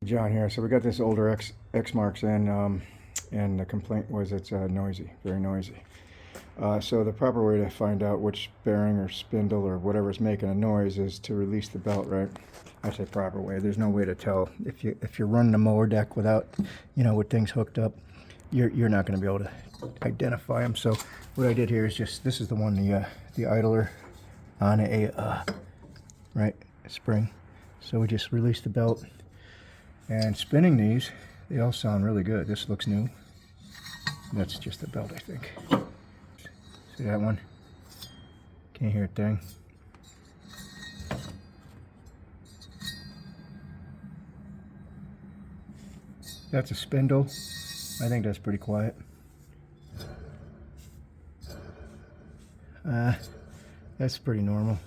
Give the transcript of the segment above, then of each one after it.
John here. So we got this older X marks in, and the complaint was it's noisy, very noisy. So the proper way to find out which bearing or spindle or whatever is making a noise is to release the belt, right? I say proper way. There's no way to tell if you're running a mower deck without, with things hooked up. You're not going to be able to identify them. So what I did here is this is the one, the idler on a spring. So we just release the belt. And spinning these, they all sound really good. This looks new. That's just the belt, I think. See that one? Can't hear a thing. That's a spindle. I think that's pretty quiet. That's pretty normal.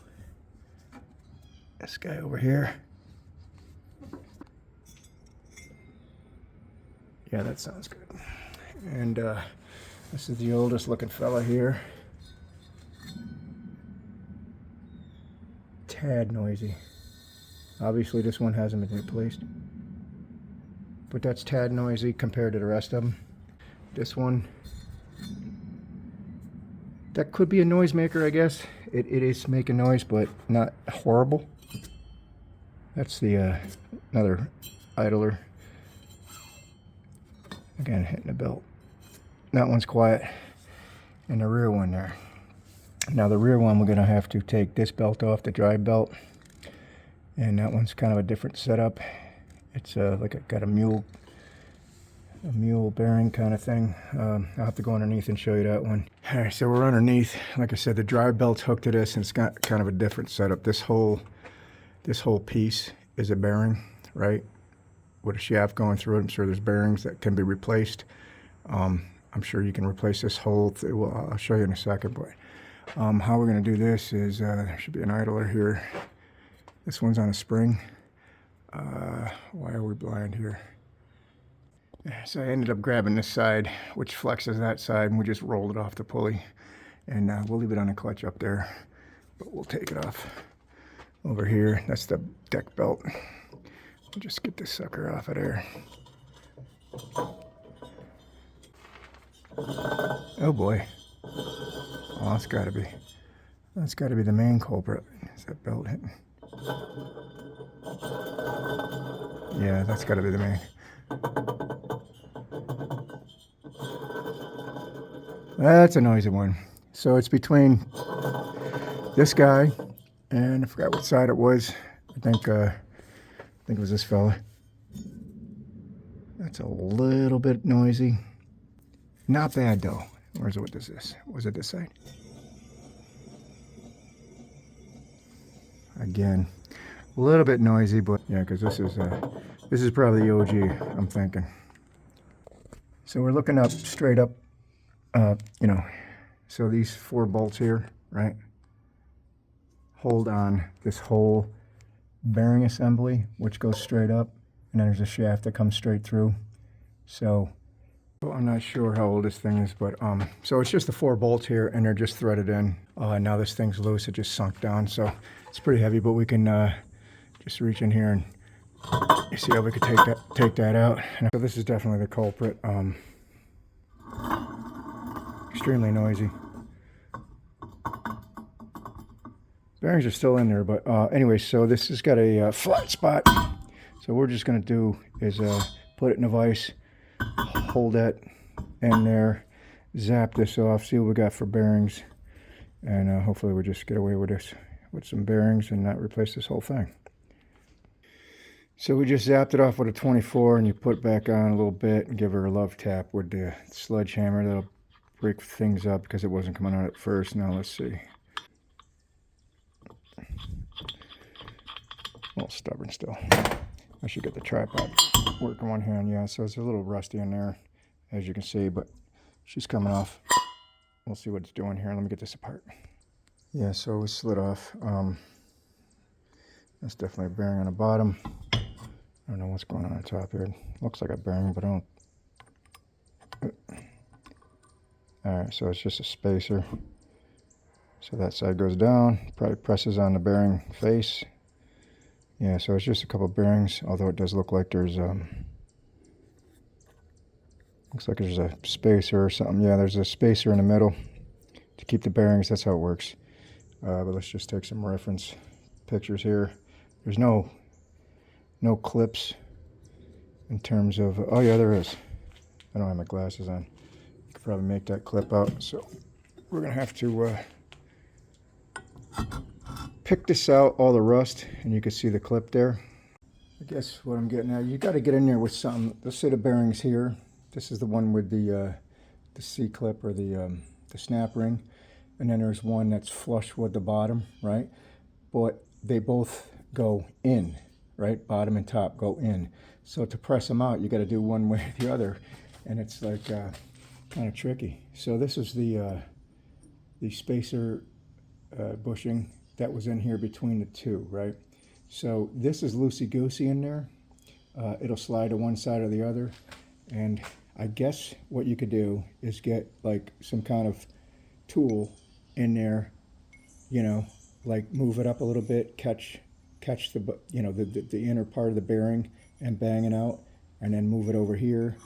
This guy over here. Yeah, that sounds good. And this is the oldest looking fella here. Tad noisy. Obviously this one hasn't been replaced. But that's tad noisy compared to the rest of them. This one, that could be a noisemaker, I guess. It is making noise, but not horrible. That's the another idler. Again, hitting the belt. That one's quiet. And the rear one there. Now the rear one, we're going to have to take this belt off, the drive belt. And that one's kind of a different setup. It's got a mule bearing kind of thing. I'll have to go underneath and show you that one. All right, so we're underneath. Like I said, the drive belt's hooked to this, and it's got kind of a different setup. This whole piece is a bearing, right? With a shaft going through it. I'm sure there's bearings that can be replaced. I'm sure you can replace this whole thing. Well, I'll show you in a second, but how we're going to do this is there should be an idler here. This one's on a spring. Why are we blind here? So I ended up grabbing this side, which flexes that side, and we just rolled it off the pulley. And we'll leave it on a clutch up there, but we'll take it off over here. That's the deck belt. Just get this sucker off of there. Oh boy. Oh, that's gotta be the main culprit. Is that belt hitting? Yeah, that's gotta be the main. That's a noisy one. So it's between this guy and I forgot what side it was. I think it was this fella. That's a little bit noisy. Not bad though. Where's it? What is this? Was it this side? Again, a little bit noisy, but yeah, because this is probably the OG, I'm thinking. So we're looking up straight up, so these 4 bolts here, right, hold on this whole bearing assembly, which goes straight up, and then there's a shaft that comes straight through. So I'm not sure how old this thing is, but so it's just the 4 bolts here, and they're just threaded in. Now this thing's loose; it just sunk down, so it's pretty heavy. But we can just reach in here and see how we could take that out. So this is definitely the culprit. Extremely noisy. Bearings are still in there, but anyway, so this has got a flat spot. So what we're just going to do is put it in a vise, hold that in there, zap this off, see what we got for bearings, and hopefully we'll just get away with this with some bearings and not replace this whole thing. So we just zapped it off with a 24, and you put it back on a little bit and give her a love tap with the sledgehammer. That'll break things up because it wasn't coming out at first. Now let's see. A little stubborn still. I should get the tripod working one hand. Yeah, so it's a little rusty in there, as you can see, but she's coming off. We'll see what it's doing here. Let me get this apart. Yeah, so we slid off. That's definitely a bearing on the bottom. I don't know what's going on top here. It looks like a bearing, but I don't. Alright, so it's just a spacer. So that side goes down, probably presses on the bearing face. Yeah, so it's just a couple bearings, although it does look like there's looks like there's a spacer or something. Yeah, there's a spacer in the middle to keep the bearings. That's how it works. But let's just take some reference pictures here. There's no clips in terms of, oh yeah, there is. I don't have my glasses on. Could probably make that clip out. So we're gonna have to pick this out, all the rust, and you can see the clip there. I guess what I'm getting at, you got to get in there with something. Let's say the bearings here. This is the one with the C-clip or the snap ring, and then there's one that's flush with the bottom, right? But they both go in, right? Bottom and top go in. So to press them out, you got to do one way or the other, and it's like kind of tricky. So this is the spacer bushing that was in here between the two, right? So this is loosey-goosey in there. It'll slide to one side or the other. And I guess what you could do is get like some kind of tool in there, you know, like move it up a little bit, catch the, you know, the inner part of the bearing and bang it out, and then move it over here,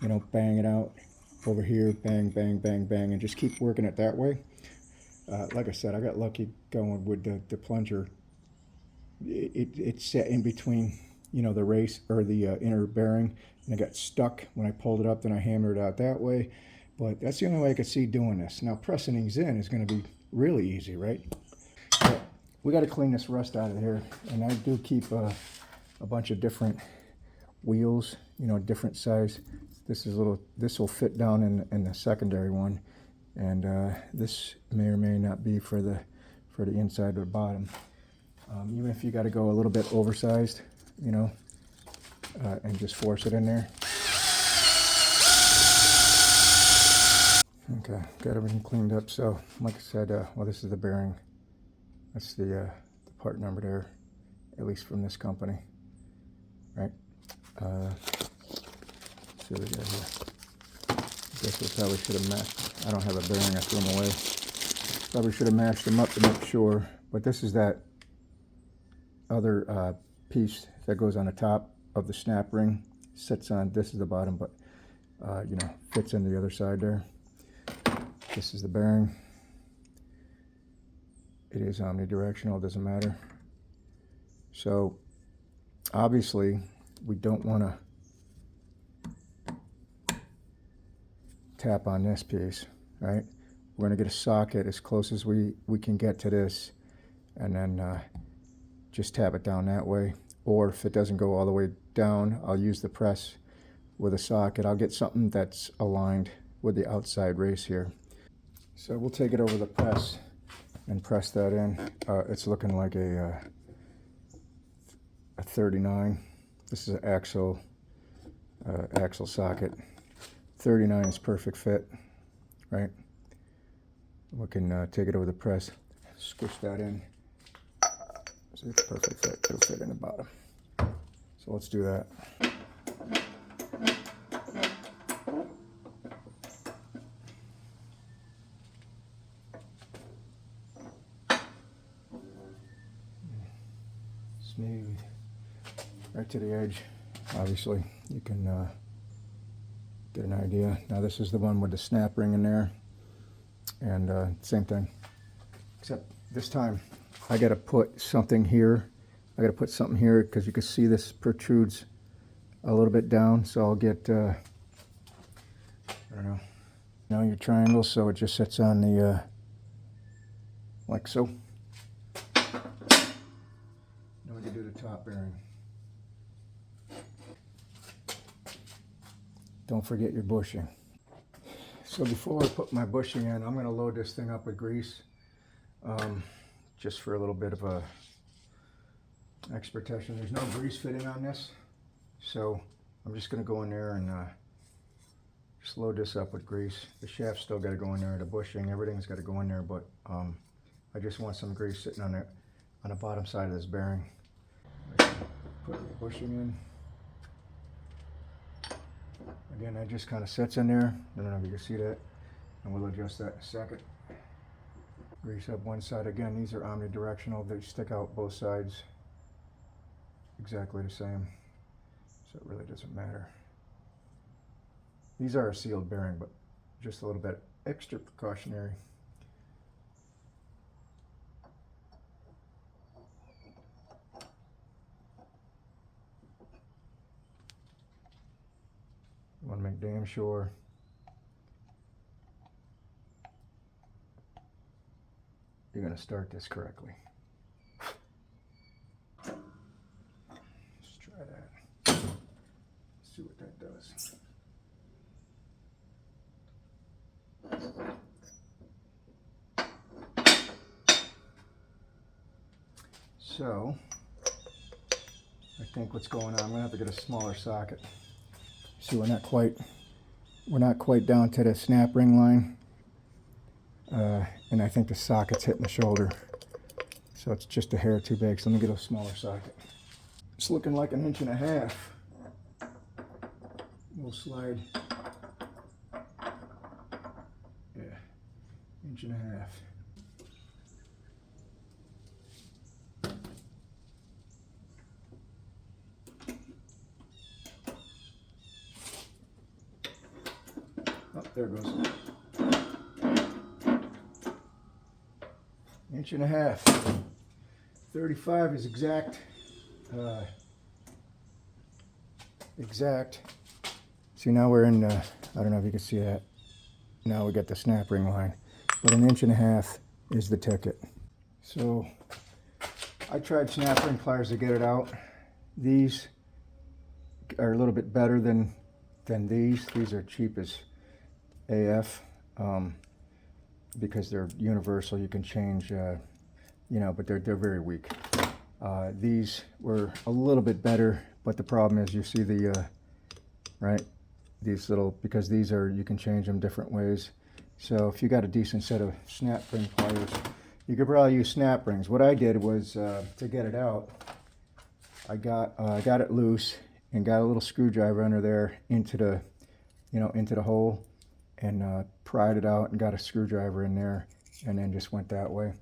you know, bang it out over here, bang, bang, bang, bang, and just keep working it that way. Like I said, I got lucky going with the plunger. It's set in between, you know, the race or the inner bearing, and it got stuck when I pulled it up. Then I hammered it out that way. But that's the only way I could see doing this. Now pressing these in is going to be really easy, right? But we got to clean this rust out of here, and I do keep a bunch of different wheels, you know, different size. This is this will fit down in the secondary one, and this may or may not be for the inside or the bottom. Even if you got to go a little bit oversized, you know, and just force it in there. Okay, got everything cleaned up. So, like I said, well, this is the bearing. That's the part number there, at least from this company, right? Let's see what we got here. I guess we probably should have matched. I don't have a bearing, I threw them away. Probably should have matched them up to make sure. But this is that other piece that goes on the top of the snap ring. Sits on, this is the bottom, but you know, fits in the other side there. This is the bearing. It is omnidirectional, it doesn't matter. So obviously we don't want to tap on this piece, right? We're going to get a socket as close as we can get to this, and then just tap it down that way. Or if it doesn't go all the way down, I'll use the press with a socket. I'll get something that's aligned with the outside race here. So we'll take it over the press and press that in. It's looking like a 39. This is an axle socket. 39 is perfect fit, right? We can take it over the press, squish that in. So it's perfect fit. It'll fit in the bottom. So let's do that. Smooth. Right to the edge. Obviously, you can get an idea. Now this is the one with the snap ring in there. And same thing. Except this time, I got to put something here. I got to put something here because you can see this protrudes a little bit down. So I'll get, I don't know. Now your triangle, so it just sits on the, like so. Now we can do the top bearing. Don't forget your bushing. So before I put my bushing in, I'm going to load this thing up with grease, just for a little bit of a extra protection. There's no grease fitting on this, so I'm just going to go in there and just load this up with grease. The shaft's still got to go in there, the bushing, everything's got to go in there, but I just want some grease sitting on the bottom side of this bearing. Put the bushing in. Again, that just kind of sits in there. I don't know if you can see that, and we'll adjust that in a second. Grease up one side. Again, these are omnidirectional. They stick out both sides. exactly the same, so it really doesn't matter. These are a sealed bearing, but just a little bit extra precautionary. You want to make damn sure you're going to start this correctly. Let's try that. Let's see what that does. So, I think what's going on, I'm gonna have to get a smaller socket. See, we're not quite down to the snap ring line, and I think the socket's hitting the shoulder, so it's just a hair too big. So let me get a smaller socket. It's looking like 1.5 inches. We'll slide. Yeah, 1.5 inches. Oh, there it goes. 1.5 inches. 35 is exact. Exact. See, now we're in, I don't know if you can see that. Now we got the snap ring line, but 1.5 inches is the ticket. So I tried snap ring pliers to get it out. These are a little bit better than these. These are cheap as AF, because they're universal. You can change, you know, but they're very weak. These were a little bit better, but the problem is, you see the right, these little, because these are, you can change them different ways. So if you got a decent set of snap ring pliers, you could probably use snap rings. What I did was, to get it out, I got it loose and got a little screwdriver under there into the, you know, into the hole, and pried it out and got a screwdriver in there, and then just went that way.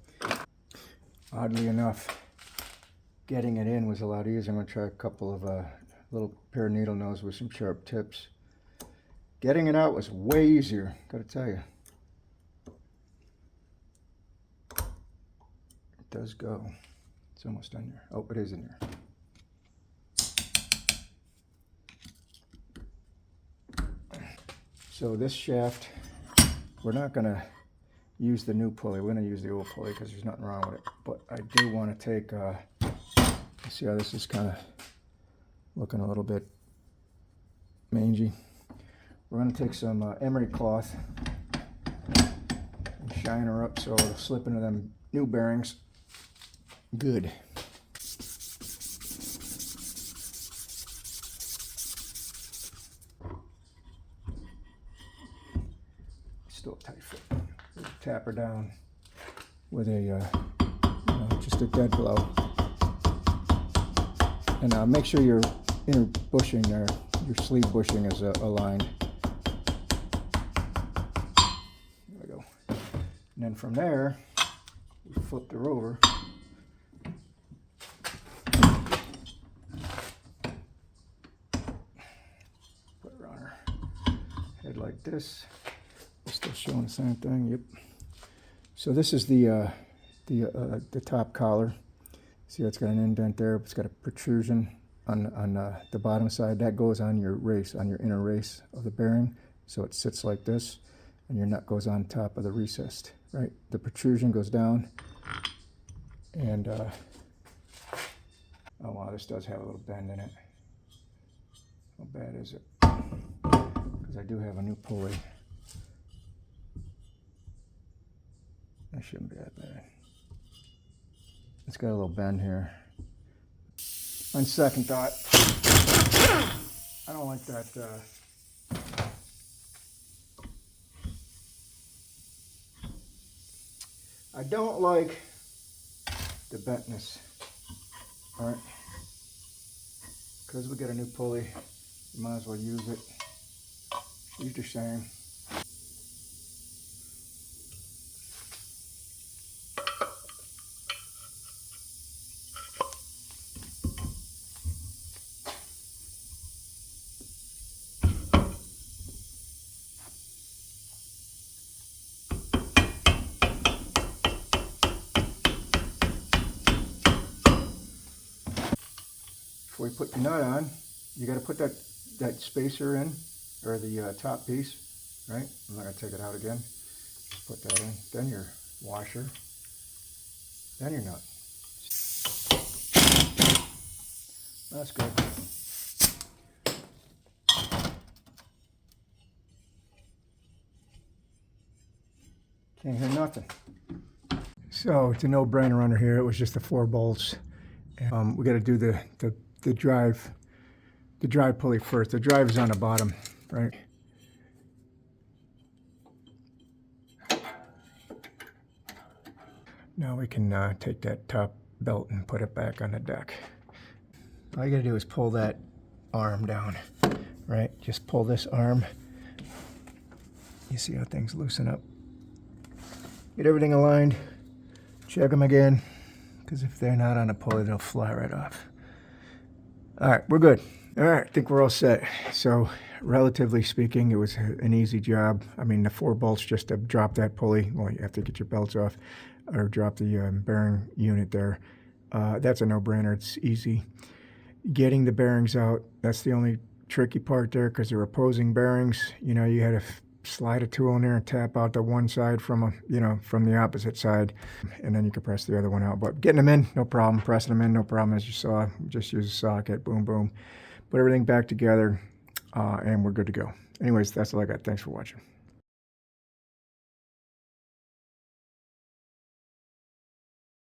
Oddly enough, getting it in was a lot easier. I'm going to try a couple of little pair of needle nose with some sharp tips. Getting it out was way easier, gotta tell you. It does go. It's almost in there. Oh, it is in there. So this shaft, we're not gonna use the new pulley. We're gonna use the old pulley because there's nothing wrong with it. But I do want to take, see how this is kind of looking a little bit mangy. We're going to take some emery cloth and shine her up so it'll slip into them new bearings good. Still a tight fit. Tap her down with a, you know, just a dead blow. And make sure your inner bushing there, your sleeve bushing is aligned. There we go. And then from there, we flipped her over. Put her on her head like this. We're still showing the same thing. Yep. So this is the top collar. See, it's got an indent there. It's got a protrusion on the bottom side. That goes on your race, on your inner race of the bearing. So it sits like this, and your nut goes on top of the recessed, right? The protrusion goes down, and oh wow, this does have a little bend in it. How bad is it? Because I do have a new pulley. That shouldn't be that bad. It's got a little bend here. On second thought, I don't like that. I don't like the bentness. All right, because we got a new pulley, you might as well use it. Use the same. before you put the nut on, you got to put that spacer in, or the top piece, right? I'm not going to take it out again. Just put that in. Then your washer. Then your nut. That's good. Can't hear nothing. So it's a no-brainer under here. It was just the 4 bolts. We got to do the drive pulley first. The drive is on the bottom, right? Now we can take that top belt and put it back on the deck. All you got to do is pull that arm down, right? Just pull this arm. You see how things loosen up. Get everything aligned. Check them again, because if they're not on a pulley, they'll fly right off. All right, we're good. All right, I think we're all set. So, relatively speaking, it was an easy job. I mean, the 4 bolts just to drop that pulley. Well, you have to get your belts off, or drop the bearing unit there. That's a no-brainer. It's easy. Getting the bearings out, that's the only tricky part there, because they're opposing bearings. You know, you had to slide a tool in there and tap out the one side from from the opposite side, and then you can press the other one out. But getting them in, no problem. Pressing them in, no problem. As you saw, just use a socket, boom, boom. Put everything back together, and we're good to go. Anyways, that's all I got. Thanks for watching.